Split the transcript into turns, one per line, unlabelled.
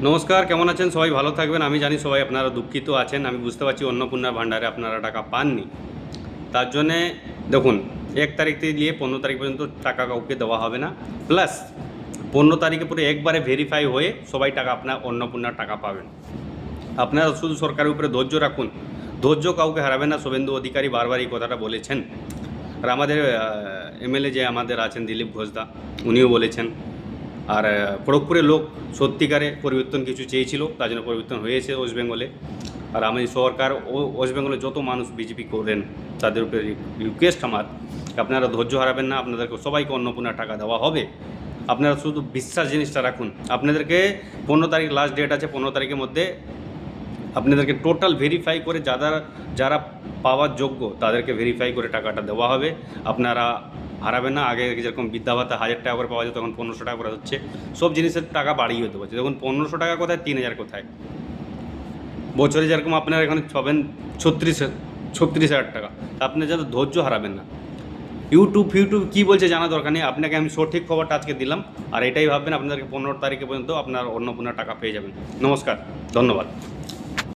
নমস্কার, কেমন আছেন? সবাই ভালো থাকবেন। আমি জানি সবাই আপনারা দুঃখিত আছেন। আমি বুঝতে পারছি অন্নপূর্ণার ভাণ্ডারে আপনারা টাকা পাননি। তার জন্যে দেখুন, ১ তারিখ থেকে নিয়ে ১৫ তারিখ পর্যন্ত টাকা কাউকে দেওয়া হবে না। প্লাস ১৫ তারিখে পুরো একবারে ভেরিফাই হয়ে সবাই টাকা আপনার অন্নপূর্ণার টাকা পাবেন। আপনারা শুধু সরকারের উপরে ধৈর্য রাখুন। ধৈর্য কাউকে হারাবে না। শুভেন্দু অধিকারী বারবার এই কথাটা বলেছেন। আর আমাদের এমএলএ যে আমাদের আছেন দিলীপ ঘোষদা, উনিও বলেছেন। আর খড়গপুরের লোক সত্যিকারে পরিবর্তন কিছু চেয়েছিল, তার জন্য পরিবর্তন হয়েছে ওয়েস্ট বেঙ্গলে। আর আমি সরকার ও ওয়েস্ট বেঙ্গলে যত মানুষ বিজেপি করেন তাদের উপরে রিকোয়েস্ট আমার, আপনারা ধৈর্য হারাবেন না। আপনাদেরকে সবাইকে অন্নপূর্ণার টাকা দেওয়া হবে। আপনারা শুধু বিশ্বাস জিনিসটা রাখুন। আপনাদেরকে ১৫ তারিখ লাস্ট ডেট আছে। ১৫ তারিখের মধ্যে আপনাদেরকে টোটাল ভেরিফাই করে যারা পাওয়ার যোগ্য তাদেরকে ভেরিফাই করে টাকাটা দেওয়া হবে। আপনারা হারাবেন না। আগে যেরকম বৃদ্ধা ভাতা ১,০০০ টাকা করে পাওয়া যেত, তখন ১৫০০ টাকা করে হচ্ছে। সব জিনিসের টাকা বাড়িয়ে হতে পারছে। দেখুন ১৫০০ টাকা কোথায়, ৩,০০০ কোথায়। বছরে যেরকম আপনারা এখানে পাবেন ৩৬,০০০ টাকা। তা আপনি যাতে ধৈর্য হারাবেন না। ইউটিউব কী বলছে জানা দরকার নেই। আপনাকে আমি সঠিক খবরটা আজকে দিলাম। আর এটাই ভাববেন, আপনাদেরকে ১৫ তারিখে পর্যন্ত আপনার অন্নপূর্ণার টাকা পেয়ে যাবেন। নমস্কার, ধন্যবাদ।